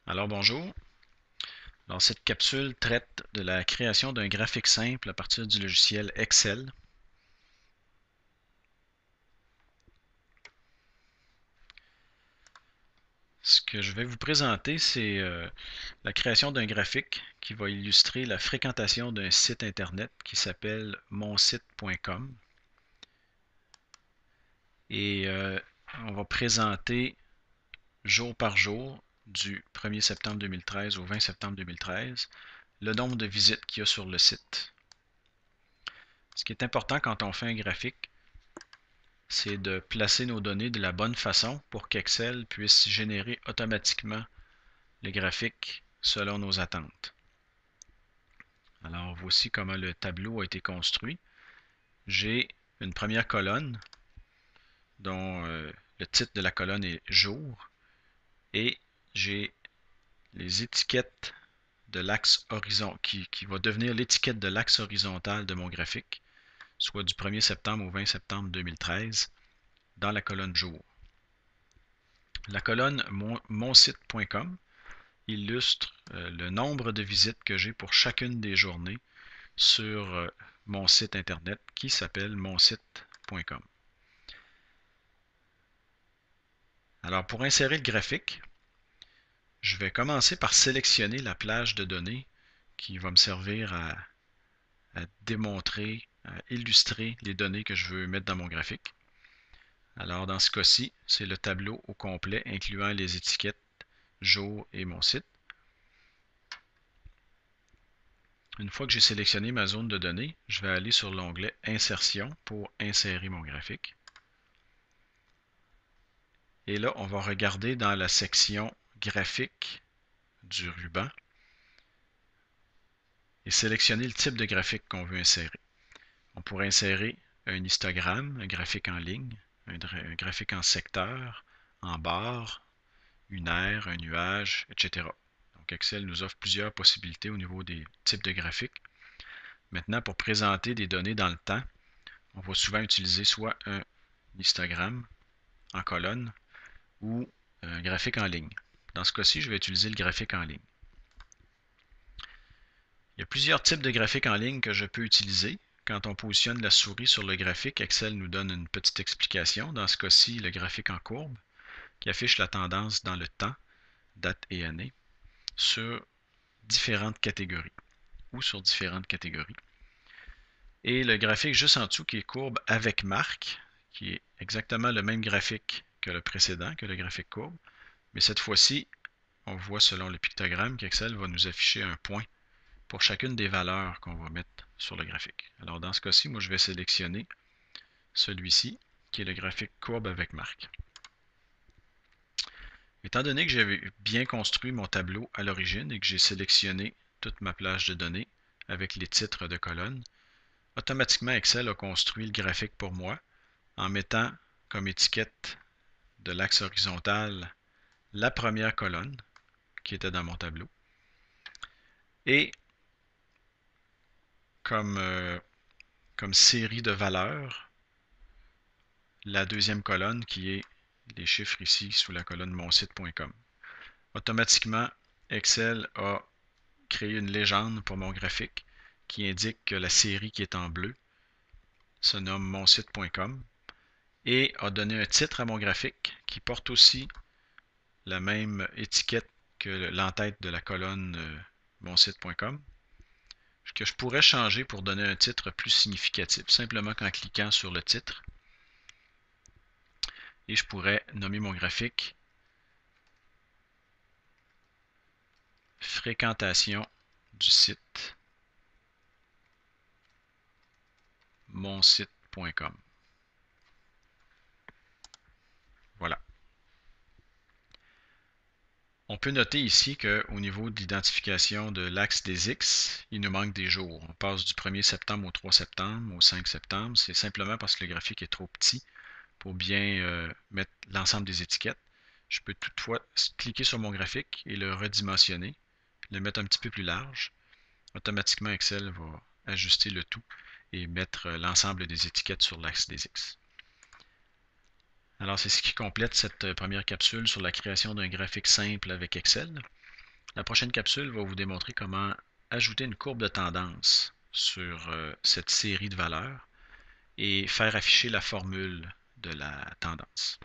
Alors bonjour. Alors cette capsule traite de la création d'un graphique simple à partir du logiciel Excel. Ce que je vais vous présenter, c'est la création d'un graphique qui va illustrer la fréquentation d'un site internet qui s'appelle monsite.com. Et on va présenter jour par jour, du 1er septembre 2013 au 20 septembre 2013, le nombre de visites qu'il y a sur le site. Ce qui est important quand on fait un graphique, c'est de placer nos données de la bonne façon pour qu'Excel puisse générer automatiquement les graphiques selon nos attentes. Alors voici comment le tableau a été construit. J'ai une première colonne dont le titre de la colonne est jour et j'ai les étiquettes de l'axe horizontal qui va devenir l'étiquette de l'axe horizontal de mon graphique, soit du 1er septembre au 20 septembre 2013 dans la colonne jour. La colonne monsite.com illustre le nombre de visites que j'ai pour chacune des journées sur mon site internet qui s'appelle monsite.com. Alors pour insérer le graphique, je vais commencer par sélectionner la plage de données qui va me servir à démontrer, à illustrer les données que je veux mettre dans mon graphique. Alors dans ce cas-ci, c'est le tableau au complet incluant les étiquettes jour et mon site. Une fois que j'ai sélectionné ma zone de données, je vais aller sur l'onglet Insertion pour insérer mon graphique. Et là, on va regarder dans la section Graphique du ruban et sélectionner le type de graphique qu'on veut insérer. On pourrait insérer un histogramme, un graphique en ligne, un graphique en secteur, en barre, une aire, un nuage, etc. Donc Excel nous offre plusieurs possibilités au niveau des types de graphiques. Maintenant, pour présenter des données dans le temps, on va souvent utiliser soit un histogramme en colonne ou un graphique en ligne. Dans ce cas-ci, je vais utiliser le graphique en ligne. Il y a plusieurs types de graphiques en ligne que je peux utiliser. Quand on positionne la souris sur le graphique, Excel nous donne une petite explication. Dans ce cas-ci, le graphique en courbe qui affiche la tendance dans le temps, date et année, sur différentes catégories ou sur différentes catégories. Et le graphique juste en dessous qui est courbe avec marque, qui est exactement le même graphique que le précédent, que le graphique courbe, mais cette fois-ci, on voit selon le pictogramme qu'Excel va nous afficher un point pour chacune des valeurs qu'on va mettre sur le graphique. Alors dans ce cas-ci, moi je vais sélectionner celui-ci, qui est le graphique courbe avec marque. Étant donné que j'avais bien construit mon tableau à l'origine et que j'ai sélectionné toute ma plage de données avec les titres de colonnes, automatiquement Excel a construit le graphique pour moi en mettant comme étiquette de l'axe horizontal la première colonne qui était dans mon tableau et comme série de valeurs la deuxième colonne qui est les chiffres ici sous la colonne monsite.com. Automatiquement, Excel a créé une légende pour mon graphique qui indique que la série qui est en bleu se nomme monsite.com et a donné un titre à mon graphique qui porte aussi la même étiquette que l'entête de la colonne monsite.com que je pourrais changer pour donner un titre plus significatif simplement qu'en cliquant sur le titre. Et je pourrais nommer mon graphique fréquentation du site monsite.com. Voilà. On peut noter ici qu'au niveau de l'identification de l'axe des X, il nous manque des jours. On passe du 1er septembre au 3 septembre, au 5 septembre. C'est simplement parce que le graphique est trop petit pour bien mettre l'ensemble des étiquettes. Je peux toutefois cliquer sur mon graphique et le redimensionner, le mettre un petit peu plus large. Automatiquement, Excel va ajuster le tout et mettre l'ensemble des étiquettes sur l'axe des X. Alors, c'est ce qui complète cette première capsule sur la création d'un graphique simple avec Excel. La prochaine capsule va vous démontrer comment ajouter une courbe de tendance sur cette série de valeurs et faire afficher la formule de la tendance.